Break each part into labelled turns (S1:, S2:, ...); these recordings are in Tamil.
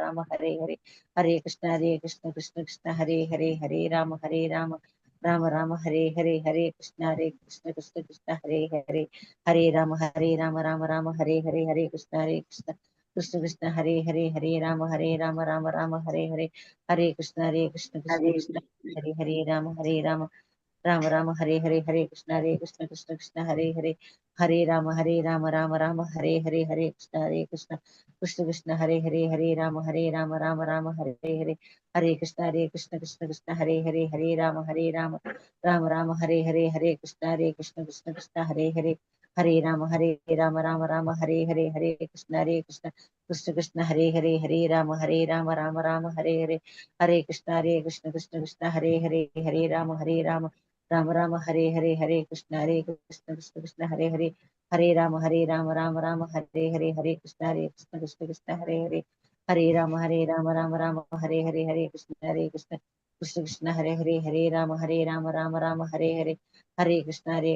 S1: Rama Hare Hare Hare Krishna Krishna Hare Hare Hare Rama Rama Rama Hare Hare Hare Krishna Krishna Hare Hare Hare Rama Rama Hare Hare Hare Krishna Krishna Hare Hare Rama Rama Hare Hare Hare Krishna Krishna Hare Rama Rama Hare Krishna Hare Rama Hare Krishna Hare Rama Hare Krishna Hare Rama Hare Krishna Rama Hare Krishna Rama Hare Krishna Hare Rama Hare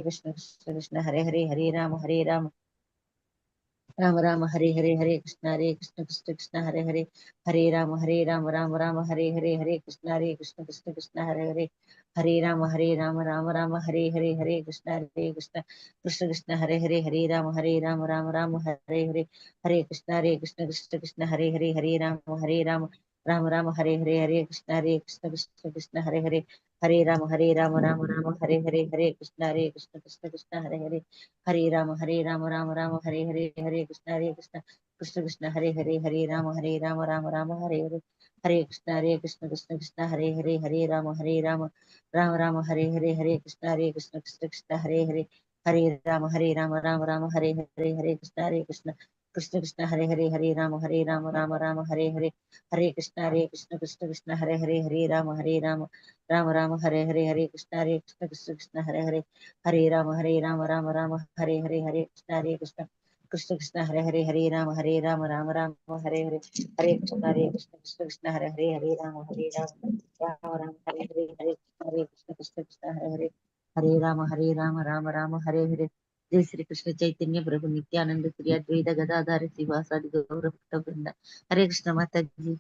S1: Krishna Hare Rama Krishna Rama Hare Krishna Hare Krishna Hare Krishna Hare Rama Krishna Hare Rama Hare Krishna Hare Rama Hare Rama जय श्री कृष्ण चैतन्य प्रभु नित्यानंद श्री अद्वैत गदाधर शिवासादि गौर भक्तवृंद हरे कृष्ण माता जी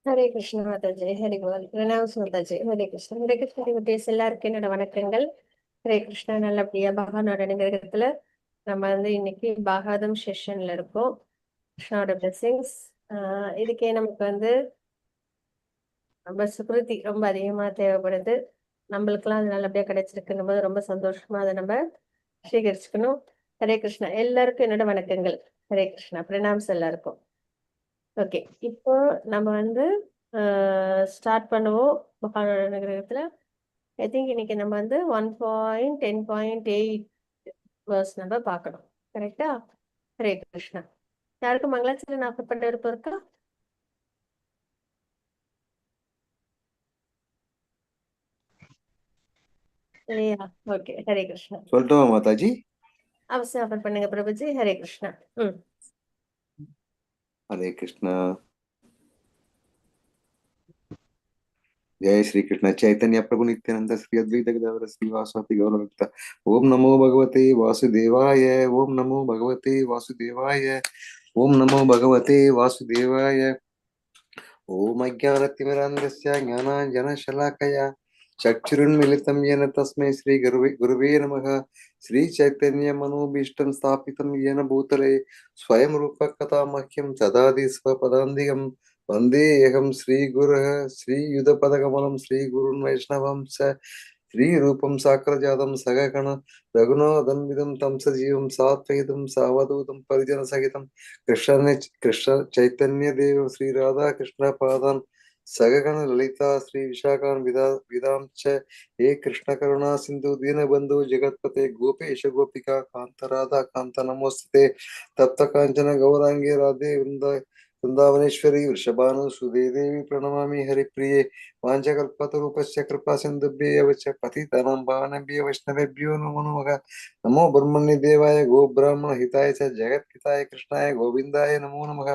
S2: ஹரே கிருஷ்ண மாதாஜி ஹரி போல் பிரணாம்ஸ் மாதாஜி ஹரே கிருஷ்ண டிவோட்டீஸ் எல்லாருக்கும் என்னோட வணக்கங்கள். ஹரே கிருஷ்ணா. நல்லபடியா பகவானோட அனுகிரகத்துல நம்ம இன்னைக்கு பாகாதம் செஷன்ல இருக்கோம். கிருஷ்ணாவோட பிளெஸிங்ஸ். இதுக்கே நமக்கு ரொம்ப சுக்ருதி ரொம்ப அதிகமா தேவைப்படுது. நம்மளுக்கெல்லாம் அது நல்லபடியா கிடைச்சிருக்குன்னும் போது ரொம்ப சந்தோஷமா அதை நம்ம ஸ்வீகரிச்சுக்கணும். ஹரே கிருஷ்ணா. எல்லாருக்கும் என்னோட வணக்கங்கள். ஹரே கிருஷ்ணா. பிரணாம்ஸ் எல்லாருக்கும். ஓகே, இப்போ நம்ம ஸ்டார்ட் பண்ணுவோம் பகவானோட அனுகிரகத்துல. ஐ திங்க் இன்னைக்கு நம்ம 1.10.8 வேர்ஸ் நம்ம பார்க்கணும். கரெக்டா? ஹரே கிருஷ்ணா. யாருக்கும் மங்களாச்சரணம் ஆஃபர் பண்ண விருப்பம் இருக்கா? இல்லையா? ஓகே, ஹரே கிருஷ்ணா.
S3: சொல்லட்டுமா மாதாஜி?
S2: அவசியம் ஆஃபர் பண்ணுங்க பிரபுஜி. ஹரே கிருஷ்ணா.
S3: हरे कृष्णा. जय श्री कृष्ण चैतन्य प्रभु नित्यानंद श्री अद्वैत गदाधर श्रीवासादि गौर भक्त. ओम नमो भगवते वासुदेवाय. ओम नमो भगवते वासुदेवाय. ओम नमो भगवते वासुदेवाय. ओम अज्ञानतिमिरान्धस्य ज्ञानाञ्जनशलाकया चक्षुरुन्मिलितं येन तस्मै श्री गुरुवे नमः. श्री चैतन्य मनोभीष्टं स्थापितं येन भूतले स्वयं रूपकथा मह्यं ददाति स्वपदान्तिकं. वन्देऽहं श्रीगुरुः श्रीयुतपदकमलं श्रीगुरुन् वैष्णवं च श्रीरूपं साग्रजातं सगगण रघुनाथन्वितं तं सजीवं सात्वैतं सावधूतं परिजनसहितं कृष्ण चैतन्यदेव श्री राधा कृष्ण पादान् सगगण ललिता श्री विशाखान् विदां च हे कृष्ण करुणा सिंधु दीनबंधु जगत्पते गोपेश गोपिका कांत राधा कांत नमोस्तुते. तप्त कांचन गौरांगे राधे वृंदावनेश्वरी वृषभानुसुते देवी प्रणमामि हरिप्रिये. वाञ्छकल्पतरूपस्य कृपा सिन्धुभ्येव च पतितानां पावनेभ्यो वैष्णवेभ्यो नमो नमः. नमो ब्रह्मण्य देवाय गो ब्राह्मण हिताय च जगत्पिताय कृष्णाय गोविन्दाय नमो नमः.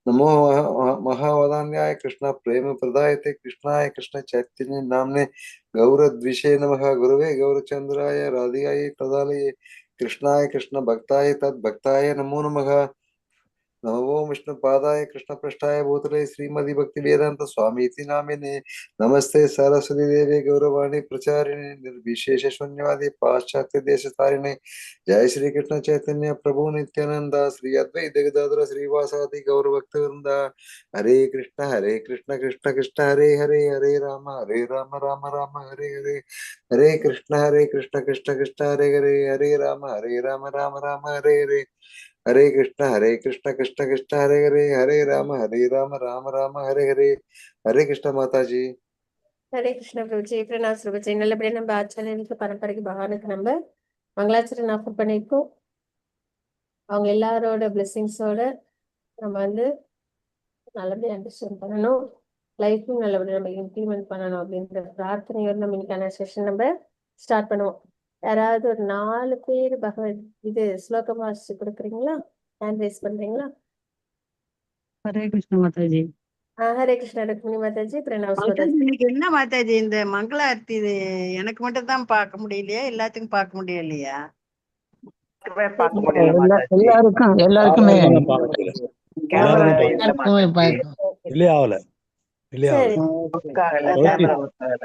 S3: नमो महावदान्याय कृष्ण प्रेम प्रदायते कृष्णाय कृष्ण चैतन्य नामने गौरद्विषे नमः. गुरुवे गौरचंद्राय राधिकाय प्रदालये कृष्णाय कृष्ण भक्ताय तद्भक्ताय नमो नमः. नमो विष्णुपादाय कृष्णपृष्ठाय भूतले श्रीमद् भक्ति वेदांत स्वामी इति नामिने नमस्ते सरस्वती देवे गौरवाणी प्रचारिणे निर्विशेष शून्यवादी पाश्चात्य देश तारिणे जय श्री कृष्ण चैतन्य प्रभु नित्यानंद श्री अद्वैत गदाधर श्रीवासादि गौर भक्त वृंदा हरे कृष्ण कृष्ण कृष्ण हरे हरे हरे राम राम राम हरे हरे हरे कृष्ण कृष्ण कृष्ण हरे हरे हरे राम राम हरे हरे हरे कृष्ण कृष्ण कृष्ण हरे राम राम हरे हरे हरे कृष्ण माता जी
S2: ஹரே கிருஷ்ண பிரபுஜி பிரணாம் பிரபுஜி. நல்லபடியா நம்ம ஆச்சாரிய வீட்டுல பரம்பரைக்கு பகவானுக்கு நம்ம மங்களாச்சரணம் ஆஃபர் பண்ணியிருக்கோம். அவங்க எல்லாரோட பிளெஸிங்ஸோட நம்ம வந்து நல்லபடியா அண்டர்ஸ்டாண்ட் பண்ணணும், லைஃப்பும் நல்லபடியா நம்ம இம்ப்ளிமெண்ட் பண்ணணும் அப்படின்ற பிரார்த்தனையோட நம்ம இன்னைக்கான செஷன் நம்ம ஸ்டார்ட் பண்ணுவோம். யாராவது ஒரு 4 பேர் பகவத் இது ஸ்லோகம் வாசிச்சு கொடுக்குறீங்களா? ஹேண்ட் ரைஸ் பண்றீங்களா?
S4: ஹரே கிருஷ்ண மாதாஜி.
S2: ஹரே கிருஷ்ண ருக்மிணி மாதாஜி. பிரணாம்
S4: மாதாஜி,
S2: மாதாஜி.
S4: இன்னைக்கு என்ன மாதாஜி இந்த மங்கள ஆரத்தி இது எனக்கு மட்டும் தான் பார்க்க முடியலையா, எல்லாத்துக்கும் பார்க்க முடியலையா?
S5: பார்க்க முடியல மாதாஜி.
S6: எல்லாருக்குமே
S5: கேமரா
S6: எல்லாருக்குமே
S7: டிலே ஆகல டிலே
S2: சரி.
S7: ஆகல
S5: ஒர்க் ஆகல,
S7: துளசி
S5: கேமரா ஒர்க் ஆகல.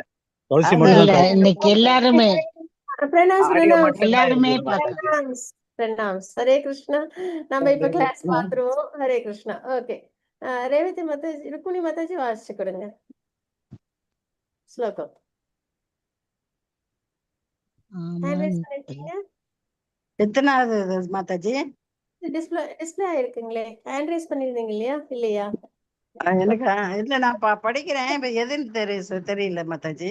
S7: துளசி
S4: அதான்
S7: மட்டும்
S6: இல்ல
S7: தான்
S6: இன்னைக்கு எல்லாருமே
S2: பிரணாம்
S5: ஆடியோ
S2: பிரணாம்
S5: மட்டும் தான்
S6: எல்லாருமே
S5: இருக்குது மாதாஜி.
S2: பிரணாம் பிரணாம். ஹரே கிருஷ்ணா. நம்ம இப்ப கிளாஸ் பாத்துருவோம். ஹரே கிருஷ்ணா. ஓகே. ரேவதி மாதாஜி, ருக்மிணி மாதாஜி வாசிச்சு கொடுங்க ஸ்லோகம். ஹேண்ட் ரைஸ் பண்ணிருக்கீங்க?
S4: எத்தனாவது இது மாதாஜி?
S2: டிஸ்பிளே ஆயிருக்குங்களே. ஹேண்ட் ரைஸ் பண்ணிருந்தீங்க இல்லையா? இல்லையா?
S4: எனக்கு இல்ல, நான் படிக்கிறேன். இப்ப எதுன்னு தெரியல மாதாஜி.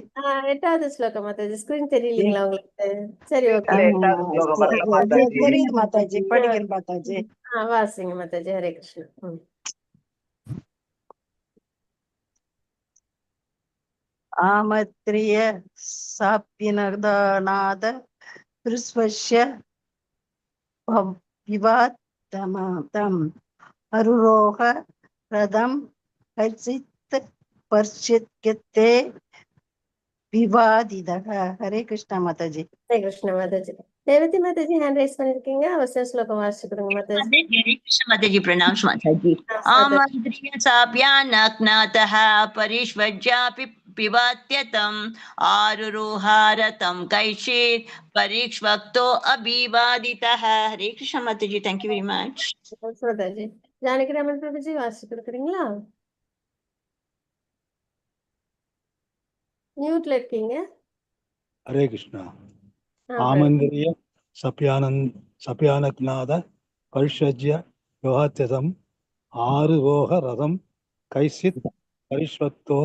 S2: 8வது ஸ்லோகம் மாதாஜி. ஸ்கிரீன் தெரியலீங்களா உங்களுக்கு? சரி, ஓகே.
S5: இல்ல, 8வது ஸ்லோகம் வரல மாதாஜி.
S4: தெரியுது மாதாஜி, படிக்கிறேன் மாதாஜி.
S2: வாசிங்க மாதாஜி. ஹரே கிருஷ்ணா.
S4: ஆமத்ரிய சாப்பியநாத பிருஸ்வஸ்ய விவாதம் அருரோக ரதம் கச்சித் பர்ஷித்யத்தே விவாதிதக. ஹரே கிருஷ்ணா மாதாஜி.
S2: ஹரே கிருஷ்ணா மாதாஜி. ரேவதி மாதாஜி ஹேண்ட் ரைஸ் பண்ணிருக்கீங்க. அவசர ஸ்லோகம் வாசிச்சு கொடுங்க மாதாஜி.
S8: हरे कृष्ण माताजी. प्रणाम माताजी. आमन्त्र्य साप्यानक्नातः परिष्वज्यापि पिबात्यतम् आरुरोहारतं कैचित् परीक्ष्वक्तो अभिवादितः. हरे कृष्ण माताजी. Thank you very much
S2: Mataji. Janaki Raman Prabhuji வாசிச்சு கொடுக்குறீங்களா? மியூட்ல இருக்கீங்க.
S7: ஹரே கிருஷ்ணா.
S2: ஆ,
S7: ஆமந்திரிய சபியானக்நாத பரிஷஜ்ய யோகாத்யதம் ஆறுரோக ரதம் கைசித் பரிஷ்வக்தோ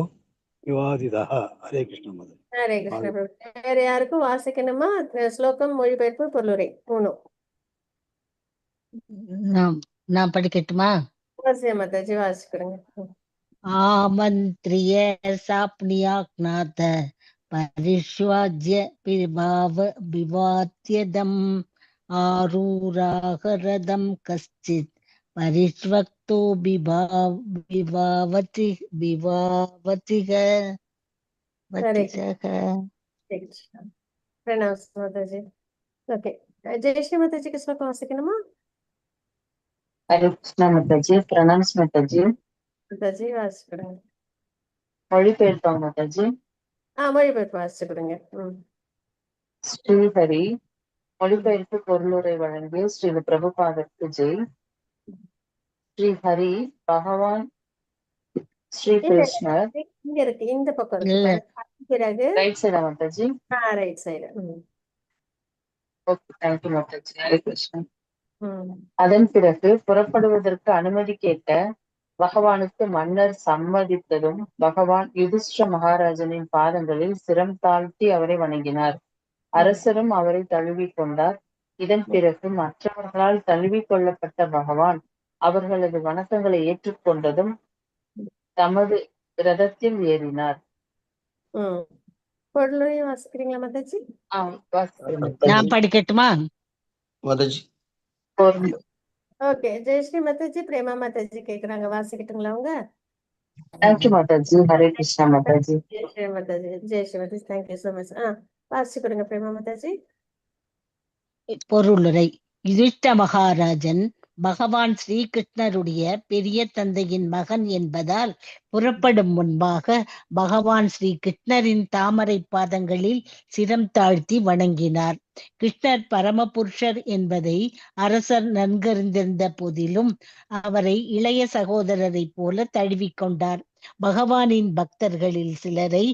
S7: விவாதிதா. ஹரே கிருஷ்ண மாதாஜி.
S2: ஹரே கிருஷ்ண பிரபு. வேற யாருக்கும் வாசிக்கணுமா? ஸ்லோகம், மொழிபெயர்ப்பு, பொருளுரை 3.
S6: நான் படிக்கட்டுமா?
S2: மாதாஜி வாசிச்சு கொடுங்க.
S6: ஆமந்திரிய சாப்னியாக்நாத பரிஷ்வாஜ்ய விவாத்யதம் ஆரூராகரதம் கஷ்டித் பரிஷ்வக்தோ விவாவதிக.
S2: ஹரே கிருஷ்ணா. பிரணாம் மாதாஜி. ஓகே. ஜெயஸ்ரீ மாதாஜிக்கு ஸ்லோகம் வாசிக்கணுமா?
S9: ஹரே கிருஷ்ணா மாதாஜி. பிரணாம் மாதாஜி.
S2: மாதாஜி வாசிச்சு கொடுங்க.
S9: மொழிபெயர்ப்பாங்க மாதாஜி.
S2: மொழிபெயர்ப்பு வாசிச்சு கொடுங்க.
S9: ஸ்ரீஹரி. மொழிபெயர்ப்பு பொருளுரை வழங்கிய ஸ்ரீல பிரபுபாதற்கு ஜெய். ஸ்ரீஹரி பகவான் ஸ்ரீ கிருஷ்ணர்.
S2: இங்க இருக்கு, இந்த பக்கம் இருக்கு. பிறகு
S9: ரைட் சைடா Mataji?
S2: Right side.
S9: Okay, thank you மாதாஜி. ஹரே கிருஷ்ணா. அதன் பிறகு புறப்படுவதற்கு அனுமதி கேட்ட பகவானுக்கு மன்னர் சம்மதித்ததும் பகவான் யுதிஷ்ட மகாராஜனின் பாதங்களில் சிரம் தாழ்த்தி அவரை வணங்கினார். அரசரும் அவரை தழுவிக் கொண்டார். இதன் பிறகு மற்றவர்களால் தழுவிக் கொள்ளப்பட்ட பகவான் அவர்களது வணக்கங்களை ஏற்றுக்கொண்டதும் தமது ரதத்தில் ஏறினார்.
S2: பொருளுரை வாசிக்கிறீங்களா மாதாஜி?
S6: நான் படிக்கட்டுமா
S3: மாதாஜி?
S2: ஓகே. ஜெயஸ்ரீ மாதாஜி, பிரேமா மாதாஜி கேக்குறாங்க. வாசிக்கட்டுங்களா அவங்க?
S9: தேங்க்யூ மாதாஜி. ஹரே கிருஷ்ணா மாதாஜி.
S2: ஜெயஸ்ரீ மாதாஜி. ஜெயஸ்ரீ மாதாஜி, தேங்க்யூ சோ மச். வாசிச்சு கொடுங்க பிரேமா மாதாஜி.
S6: பொருளுரை. யுதிஷ்ட மகாராஜன் பகவான் ஸ்ரீகிருஷ்ணருடைய பெரிய தந்தையின் மகன் என்பதால் புறப்படும் முன்பாக பகவான் ஸ்ரீ கிருஷ்ணரின் தாமரை பாதங்களில் சிரம் தாழ்த்தி வணங்கினார். கிருஷ்ணர் பரமபுருஷர் என்பதை அரசர் நன்கறிந்திருந்த போதிலும் அவரை இளைய சகோதரரை போல தழுவிக்கொண்டார். பகவானின் பக்தர்களில் சிலரை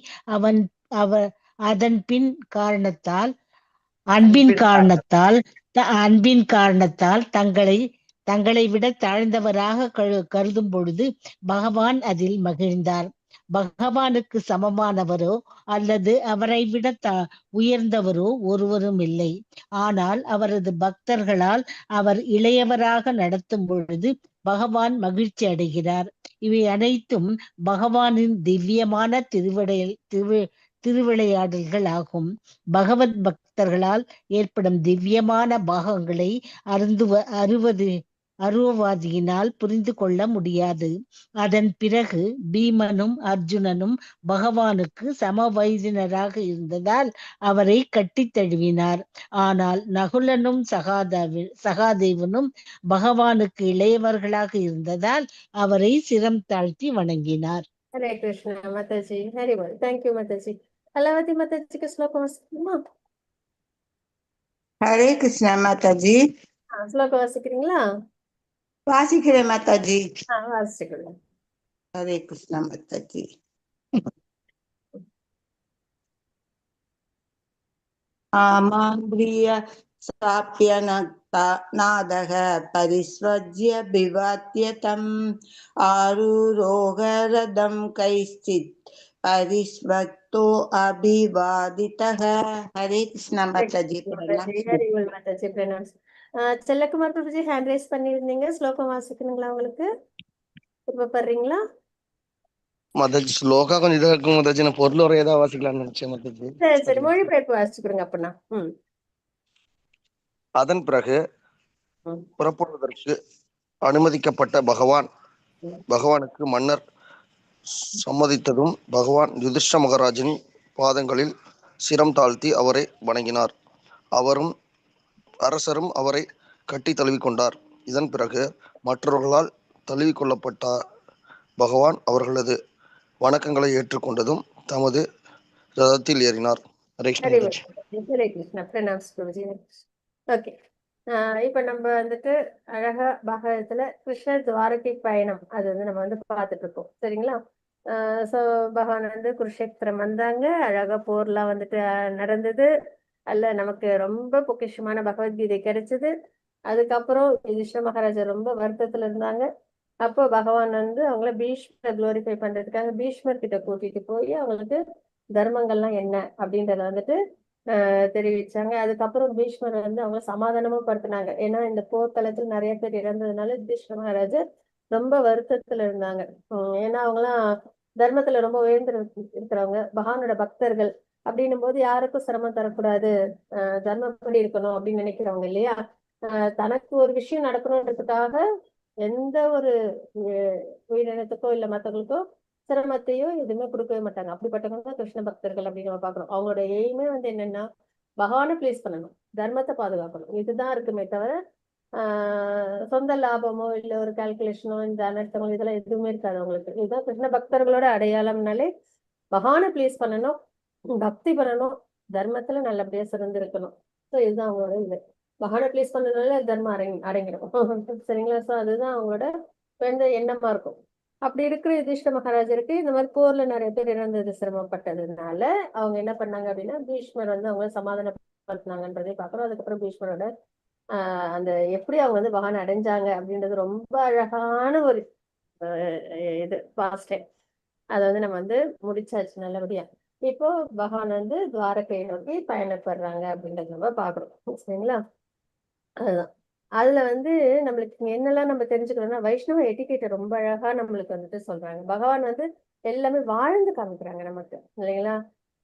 S6: அதன் பின் காரணத்தால் அன்பின் காரணத்தால் தங்களை விட தாழ்ந்தவராக கருதும் பொழுது பகவான் அதில் மகிழ்ந்தார். பகவானுக்கு சமமானவரோ அல்லது அவரை விட உயர்ந்தவரோ ஒருவரும் இல்லை. ஆனால் அவரது பக்தர்களால் அவர் இளையவராக நடத்தும் பொழுது பகவான் மகிழ்ச்சி அடைகிறார். இவை அனைத்தும் பகவானின் திவ்யமான திருவிளையாடல்கள் ஆகும். பகவத் பக்தர்களால் ஏற்படும் திவ்யமான பாகங்களை அருவவாதியினால் புரிந்து கொள்ள முடியாது. அதன் பிறகு பீமனும் அர்ஜுனனும் பகவானுக்கு சம வயதினராக இருந்ததால் அவரை கட்டித் தழுவினார். ஆனால் நகுலனும் சகாதேவனும் பகவானுக்கு இளையவர்களாக இருந்ததால் அவரை சிரம் தாழ்த்தி வணங்கினார்.
S2: ஹரே கிருஷ்ணா மாதாஜி. ஹரி போல். தேங்க்யூ மாதாஜி. கலாவதி மாதாஜிக்கு ஸ்லோகம் வாசிக்கணுமா?
S10: ஹரே கிருஷ்ணா மாதாஜி.
S2: ஸ்லோகம் வாசிக்கிறீங்களா?
S10: வாசிக்கிறேன் மாதாஜி.
S2: வாசிக்கிறேன்.
S10: ஹரே கிருஷ்ணா மாதாஜி. ஆமாந்திரிய சாப்யநாதக பரிஸ்வஜ்ய பிவாத்யதம் ஆருரோகரதம் கைச்சித் பரிஸ்வக்தோ அபிவாதிதஹ. ஹரே கிருஷ்ணா மாதாஜி.
S2: ஹரி போல் மாதாஜி. பிரணாம். செல்லக்குமார் பிரபுஜி ஹேண்ட் ரைஸ் பண்ணிருந்தீங்க. ஸ்லோகம் வாசிக்கணுங்களா? உங்களுக்கு விருப்பப்படுறீங்களா?
S11: மாதாஜி ஸ்லோகா கொஞ்சம் இதா இருக்கும் மாதாஜி. நான் பொருள் ஒரு ஏதாவது வாசிக்கலாம்னு நினைச்சேன் மாதாஜி.
S2: சரி மொழிபெயர்ப்பு வாசிச்சுக்கிறோங்க அப்படின்னா.
S11: அதன் பிறகு புறப்படுவதற்கு அனுமதிக்கப்பட்ட பகவானுக்கு மன்னர் சம்மதித்ததும் பகவான் யுதிஷ்ட மகாராஜின் பாதங்களில் சிரம் தாழ்த்தி அவரை வணங்கினார். அரசரும் அவரை கட்டி தழுவிக்கொண்டார். இதன் பிறகு மற்றவர்களால் தழுவிக்கொள்ளப்பட்ட பகவான் அவர்களது வணக்கங்களை ஏற்றுக்கொண்டதும் தமது ரதத்தில் ஏறினார்.
S2: ஓகே, இப்ப நம்ம வந்துட்டு அழகா பாகவதத்துல கிருஷ்ணர் துவாரகை பயணம் அது வந்து நம்ம வந்து பார்த்துட்டு இருக்கோம். சரிங்களா? சோ பகவான் வந்து குருஷேத்திரம் வந்தாங்க. அழகா போர்லாம் வந்துட்டு நடந்தது. அல்ல நமக்கு ரொம்ப பொக்கிஷமான பகவத்கீதை கிடைச்சது. அதுக்கப்புறம் யுதிஷ்ட மகாராஜா ரொம்ப வருத்தத்துல இருந்தாங்க. அப்போ பகவான் வந்து அவங்கள பீஷ்மர் குளோரிஃபை பண்றதுக்காக பீஷ்மர் கிட்ட கூட்டிட்டு போய் அவங்களுக்கு தர்மங்கள்லாம் என்ன அப்படின்றத வந்துட்டு தெரிவிச்சாங்க. அதுக்கப்புறம் பீஷ்மர் வந்து அவங்க சமாதானமும் படுத்தினாங்க. ஏன்னா இந்த போர்க்களத்தில் நிறைய பேர் இறந்ததுனால யுதிஷ்ட மகாராஜர் ரொம்ப வருத்தத்துல இருந்தாங்க. ஏன்னா அவங்களாம் தர்மத்துல ரொம்ப உயர்ந்து இருக்கிறவங்க, பகவானோட பக்தர்கள். அப்படின்னும் போது யாருக்கும் சிரமம் தரக்கூடாது, தர்மப்படி இருக்கணும் அப்படின்னு நினைக்கிறவங்க இல்லையா? தனக்கு ஒரு விஷயம் நடக்கணுன்றதுக்காக எந்த ஒரு உயிரினத்துக்கோ இல்ல மற்றவங்களுக்கோ சிரமத்தையோ எதுவுமே கொடுக்கவே மாட்டாங்க. அப்படிப்பட்டவங்க தான் கிருஷ்ண பக்தர்கள் அப்படின்னு நம்ம பாக்குறோம். அவங்களோட எய்மே வந்து என்னன்னா பகவானை பிளேஸ் பண்ணணும், தர்மத்தை பாதுகாக்கணும். இதுதான் இருக்குமே தவிர சொந்த லாபமோ இல்ல ஒரு கால்குலேஷனோ இந்த அனர்த்தமோ இதெல்லாம் எதுவுமே இருக்காது அவங்களுக்கு. இதுதான் கிருஷ்ண பக்தர்களோட அடையாளம்னாலே பகவானை பிளேஸ் பண்ணணும், பக்தி பண்ணணும், தர்மத்துல நல்லபடியா சிறந்து இருக்கணும். ஸோ இதுதான் அவங்களோட இது. பகவானை பிளேஸ் பண்ணதுனால தர்மம் அடங்கிடும். சரிங்களா? ஸோ அதுதான் அவங்களோட எண்ணமா இருக்கும். அப்படி இருக்கிற யுதிஷ்ட மகாராஜருக்கு இந்த மாதிரி போர்ல நிறைய பேர் இறந்தது சிரமப்பட்டதுனால அவங்க என்ன பண்ணாங்க அப்படின்னா பீஷ்மர் வந்து அவங்க சமாதானப்படுத்தினாங்கன்றதை பார்க்கறோம். அதுக்கப்புறம் பீஷ்மரோட அந்த எப்படி அவங்க வந்து பகவான் அடைஞ்சாங்க அப்படின்றது ரொம்ப அழகான ஒரு இது பாஸ்ட் டைம். அதை வந்து நம்ம வந்து முடிச்சாச்சு நல்லபடியா. இப்போ பகவான் வந்து துவாரகை நோக்கி பயணப்படுறாங்க அப்படின்றத நம்ம பாக்குறோம். சரிங்களா? அதுதான் அதுல வந்து நம்மளுக்கு என்னெல்லாம் நம்ம தெரிஞ்சுக்கணும்னா வைஷ்ணவ எட்டிகேட்டை ரொம்ப அழகா நம்மளுக்கு வந்துட்டு சொல்றாங்க. பகவான் வந்து எல்லாமே வாழ்ந்து காமிக்கிறாங்க நமக்கு இல்லைங்களா?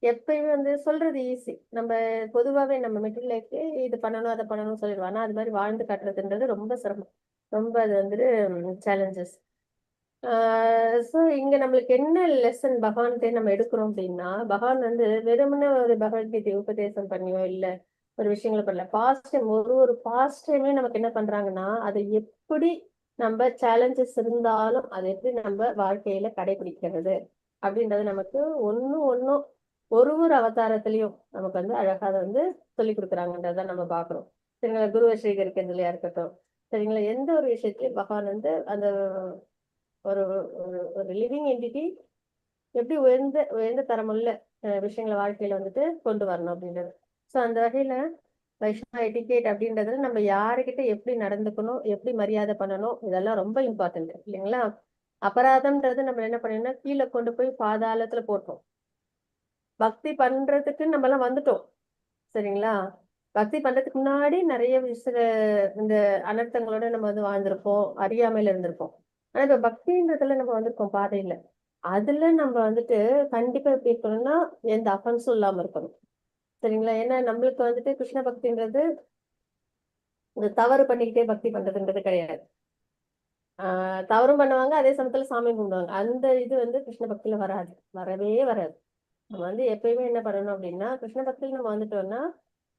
S2: எப்பயுமே வந்து சொல்றது ஈஸி, நம்ம பொதுவாகவே நம்ம மிடில் லைஃப் இது பண்ணணும் அதை பண்ணணும்னு சொல்லிடுவோம். ஆனா அது மாதிரி வாழ்ந்து காட்டுறதுன்றது ரொம்ப சிரமம், ரொம்ப அது வந்துட்டு சேலஞ்சஸ். ஸோ இங்க நம்மளுக்கு என்ன லெசன் பகவான்கிட்ட நம்ம எடுக்கிறோம் அப்படின்னா, பகவான் வந்து வெறுமனே ஒரு பகவத்கீதை உபதேசம் பண்ணியோ இல்லை ஒரு விஷயங்களை பண்ணல. பாஸ்ட் டைம் ஒரு பாஸ்ட் டைமே நமக்கு என்ன பண்றாங்கன்னா, அதை எப்படி நம்ம சேலஞ்சஸ் இருந்தாலும் அதை எப்படி நம்ம வாழ்க்கையில கடைபிடிக்கிறது அப்படின்றது நமக்கு ஒன்னும் ஒரு அவதாரத்திலையும் நமக்கு வந்து அழகா அதை வந்து சொல்லி கொடுக்குறாங்கன்றத நம்ம பாக்குறோம். சரிங்களா, குருவை ஸ்வீகரிக்கிறதுலயா இருக்கட்டும், சரிங்களா, எந்த ஒரு விஷயத்தையும் பகவான் வந்து அந்த ஒரு ஒரு லிவிங் என்டிட்டி எப்படி உயர்ந்த தரமுள்ள விஷயங்களை வாழ்க்கையில வந்துட்டு கொண்டு வரணும் அப்படின்றது. ஸோ அந்த வகையில வைஷ்ணவ எட்டிகேட் அப்படின்றதுல நம்ம யாருக்கிட்ட எப்படி நடந்துக்கணும், எப்படி மரியாதை பண்ணணும், இதெல்லாம் ரொம்ப இம்பார்ட்டன்ட் இல்லைங்களா. அபராதம்ன்றது நம்ம என்ன பண்ணோம்னா கீழே கொண்டு போய் பாதாளத்துல போட்டோம். பக்தி பண்றதுக்கு நம்ம எல்லாம் வந்துட்டோம். சரிங்களா, பக்தி பண்றதுக்கு முன்னாடி நிறைய இந்த அனர்த்தங்களோட நம்ம வந்து வாழ்ந்திருப்போம், அறியாமையில இருந்திருப்போம். ஆனா இப்ப பக்தின்றதுல நம்ம வந்திருக்கோம் பாதையில. அதுல நம்ம வந்துட்டு கண்டிப்பா எப்படி இருக்கணும்னா எந்த அஃபென்ஸும் இல்லாம இருக்கணும். சரிங்களா, ஏன்னா நம்மளுக்கு வந்துட்டு கிருஷ்ண பக்தின்றது இந்த தவறு பண்ணிக்கிட்டே பக்தி பண்றதுன்றது கிடையாது. தவறும் பண்ணுவாங்க, அதே சமயத்துல சாமி கும்பிடுவாங்க. அந்த இது வந்து கிருஷ்ண பக்தியில வராது, வரவே வராது. நம்ம வந்து எப்பயுமே என்ன பண்ணணும் அப்படின்னா, கிருஷ்ண பக்தியில நம்ம வந்துட்டோம்னா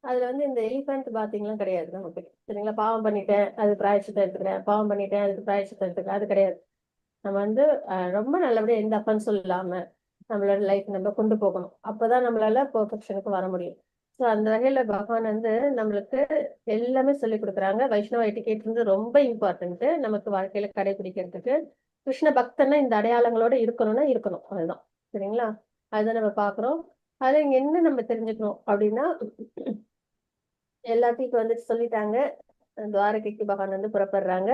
S2: அதுல வந்து இந்த எலிஃபென்ட் பாத்தீங்கன்னா கிடையாது நமக்கு. சரிங்களா, பாவம் பண்ணிட்டேன் அது பிராயச்சித்தம் எடுத்துக்கிறேன், பாவம் பண்ணிட்டேன் அதுக்கு பிராயச்சித்தம் எடுத்துக்கிறேன், அது கிடையாது. நம்ம வந்து ரொம்ப நல்லபடியா எந்த அஃபென்ஸும் இல்லாம நம்மளோட லைஃப் நம்ம கொண்டு போகணும். அப்பதான் நம்மளால பெர்ஃபெக்ஷனுக்கு வர முடியும். ஸோ அந்த வகையில பகவான் வந்து நம்மளுக்கு எல்லாமே சொல்லி கொடுக்குறாங்க. வைஷ்ணவ எட்டிகேட் வந்து ரொம்ப இம்பார்ட்டன்ட் நமக்கு வாழ்க்கையில கடைபிடிக்கிறதுக்கு. கிருஷ்ண பக்தன்னா இந்த அடையாளங்களோட இருக்கணும்னா இருக்கணும், அதுதான். சரிங்களா, அதுதான் நம்ம பாக்குறோம். அதுல இங்க என்ன நம்ம தெரிஞ்சுக்கணும் அப்படின்னா, எல்லாத்தையும் வந்துட்டு சொல்லிட்டாங்க. துவாரகைக்கு பகவான் வந்து புறப்படுறாங்க.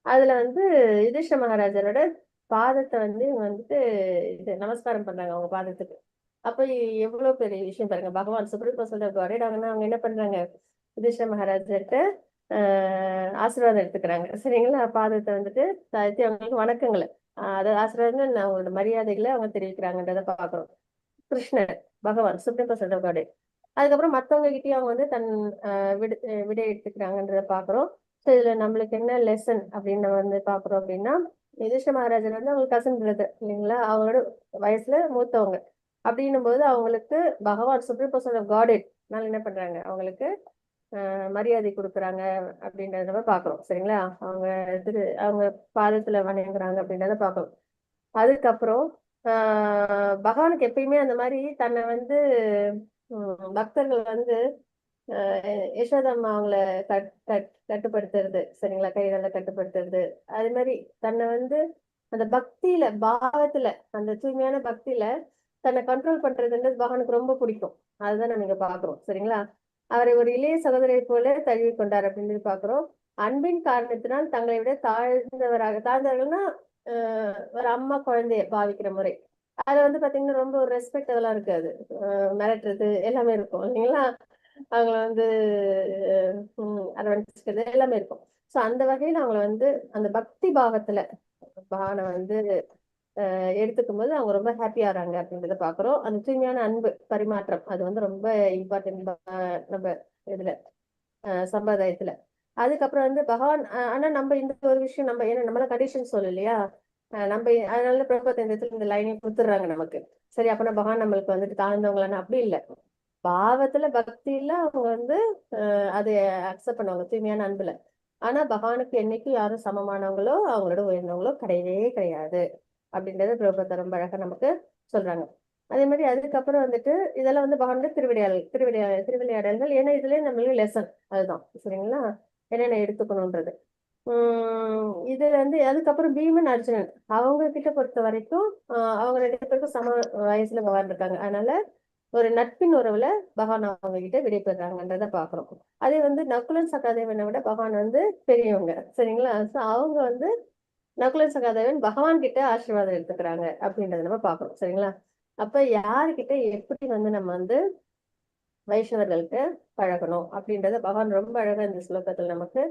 S2: அதுல வந்து யுதிஷ்ட மகாராஜரோட பாதத்தை வந்து இவங்க வந்துட்டு இது நமஸ்காரம் பண்றாங்க அவங்க பாதத்துக்கு. அப்ப எவ்வளவு பெரிய விஷயம் பாருங்க. பகவான் சுப்ரீம் சொல்றாங்க வரையிடாங்கன்னா அவங்க என்ன பண்றாங்க, யுதிஷ்ட மகாராஜர்கிட்ட ஆசீர்வாதம் எடுத்துக்கிறாங்க. சரிங்களா, பாதத்தை வந்துட்டு தாழ்த்தி அவங்களுக்கு வணக்கங்களை அதாவது ஆசீர்வாதம் அவங்களோட மரியாதைகளை அவங்க தெரிவிக்கிறாங்கன்றத பாக்குறோம். கிருஷ்ணர் பகவான் சுப்ரீம் சொல்றாரு. அதுக்கப்புறம் மத்தவங்க கிட்டயும் அவங்க வந்து தன் விடை எடுத்துக்கிறாங்கன்றத பாக்குறோம். ஸோ இதுல நம்மளுக்கு என்ன லெசன் அப்படின்னு நம்ம வந்து பாக்குறோம் அப்படின்னா, யுதிஷ்ட மகாராஜர் வந்து அவங்க கசன் பிரதர் இல்லைங்களா, அவங்களோட வயசுல மூத்தவங்க. அப்படின்னும் போது அவங்களுக்கு பகவான் சுப்ரீம் பர்சன் ஆஃப் காடெட் என்ன பண்றாங்க, அவங்களுக்கு மரியாதை கொடுக்குறாங்க அப்படின்றத நம்ம பாக்குறோம். சரிங்களா, அவங்க பாதத்துல வணங்குறாங்க அப்படின்றத பாக்குறோம். அதுக்கப்புறம் பகவானுக்கு எப்பயுமே அந்த மாதிரி தன்னை வந்து பக்தர்கள் வந்து யசோதம்மா அவங்கள கட்டுப்படுத்துறது, சரிங்களா, கைகளை கட்டுப்படுத்துறது, அது மாதிரி தன்னை வந்து அந்த பக்தியில பாவத்துல அந்த தூய்மையான பக்தியில தன்னை கண்ட்ரோல் பண்றதுன்றது பகவானுக்கு ரொம்ப பிடிக்கும். அதுதான் நம்ம இங்க பாக்குறோம். சரிங்களா, அவரை ஒரு இளைய சகோதரை போல தழுவி கொண்டார் அப்படின்னு பாக்குறோம். அன்பின் காரணத்தினால் தங்களை விட தாழ்ந்தவர்கள்னா ஒரு அம்மா குழந்தைய பாவிக்கிற முறை, அது வந்து பாத்தீங்கன்னா ரொம்ப ஒரு ரெஸ்பெக்ட் அதெல்லாம் இருக்காது, மிரட்டுறது எல்லாமே இருக்கும் இல்லைங்களா, அவங்கள வந்து அரவணைச்சுக்கிறது எல்லாமே இருக்கும். ஸோ அந்த வகையில அவங்கள வந்து அந்த பக்தி பாவத்துல பகவானை வந்து எடுத்துக்கும் போது அவங்க ரொம்ப ஹாப்பியா ஆறாங்க அப்படின்றத பாக்குறோம். அந்த தூய்மையான அன்பு பரிமாற்றம் அது வந்து ரொம்ப இம்பார்ட்டன்ட் நம்ம இதுல சம்பிரதாயத்துல. அதுக்கப்புறம் வந்து பகவான் ஆனா நம்ம இந்த ஒரு விஷயம் நம்ம ஏன்னா நம்மள கண்டிஷன் சொல்லலையா, நம்ம அதனால பிரபுத்த இந்த இடத்துல இந்த லைனையும் கொடுத்துடுறாங்க நமக்கு. சரி, அப்பனா பகவான் நம்மளுக்கு வந்துட்டு தாழ்ந்தவங்களான்னு அப்படி இல்லை. பாவத்துல பக்தியில அவங்க வந்து அதை அக்செப்ட் பண்ணுவாங்க தூய்மையான அன்புல. ஆனா பகவானுக்கு என்னைக்கும் யாரும் சமமானவங்களோ அவங்களோட உயர்ந்தவங்களோ கிடையவே கிடையாது அப்படின்றத பிரபுத்த ரொம்ப அழகா நமக்கு சொல்றாங்க. அதே மாதிரி அதுக்கப்புறம் வந்துட்டு இதெல்லாம் வந்து பகவானுடைய திருவிளையாடல்கள். ஏன்னா இதுலயே நம்மளுக்கு லெசன் அதுதான். சரிங்களா, என்னென்ன எடுத்துக்கணும்ன்றது. இது வந்து அதுக்கப்புறம் பீமன் அர்ஜுனன் அவங்க கிட்ட பொறுத்த வரைக்கும் அவங்க 2 பேருக்கும் சம வயசுல வாழ்ந்துருக்காங்க. அதனால ஒரு நட்பின் உறவுல பகவான் அவங்க கிட்ட விடைபெறாங்கன்றத பாக்குறோம். அதே வந்து நகுலன் சகாதேவனை விட பகவான் வந்து பெரியவங்க. சரிங்களா, சோ அவங்க வந்து நகுலன் சகாதேவன் பகவான் கிட்ட ஆசீர்வாதம் எடுத்துக்கிறாங்க அப்படின்றத நம்ம பாக்குறோம். சரிங்களா, அப்ப யாருக்கிட்ட எப்படி வந்து நம்ம வந்து வைஷ்ணவர்களுக்கு பழகணும் அப்படின்றத பகவான் ரொம்ப அழகா இந்த ஸ்லோகத்துல நமக்கு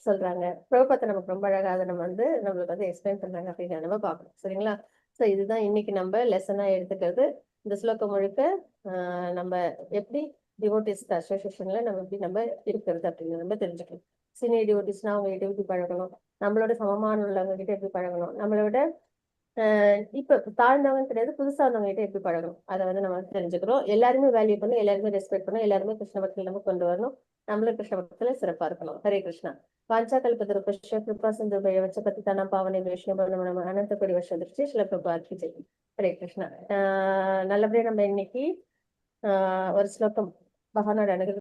S2: சொல்றாங்க. பிரபுபத்தை நமக்கு ரொம்ப அழகா அதை நம்ம வந்து நம்மளுக்கு வந்து எக்ஸ்பிளைன் பண்றாங்க அப்படின்னு நம்ம பாக்கணும். சரிங்களா, சோ இதுதான் இன்னைக்கு நம்ம லெசனா எடுத்துக்கிறது. இந்த ஸ்லோகம் முழுக்க நம்ம எப்படி டிவோட்டிஸ் அசோசியேஷன்ல நம்ம எப்படி நம்ம இருக்கிறது அப்படின்னு நம்ம தெரிஞ்சுக்கணும். சீனியர் டிவோட்டிஸ்னா அவங்க கிட்ட எப்படி பழகணும், நம்மளோட சமமான உள்ளவங்க கிட்ட எப்படி பழகணும், நம்மளோட இப்ப தாழ்ந்தவங்க கிடையாது, புதுசா வந்தவங்க கிட்ட எப்படி பழகணும் அதை வந்து நம்ம தெரிஞ்சுக்கிறோம். எல்லாருமே வேல்யூ பண்ணணும், எல்லாருமே ரெஸ்பெக்ட் பண்ணணும், எல்லாருமே கிருஷ்ண பக்தியில நம்ம கொண்டு வரணும். நம்மளும் கிருஷ்ண பக்தியில சிறப்பா இருக்கணும். ஹரே கிருஷ்ணா. வாஞ்சா கல்பத்ருபஸ்ய கிருபா சிந்து பய பத்திதானாம் பாவனே வைஷ்ணவ நம அனந்த கோடி வருஷ திருச்சி சில பிரபாத்தி ஜெய். ஹரே கிருஷ்ணா. நல்லபடியா நம்ம இன்னைக்கு ஒரு ஸ்லோகம் பகவானோட அனுகிரகத்தை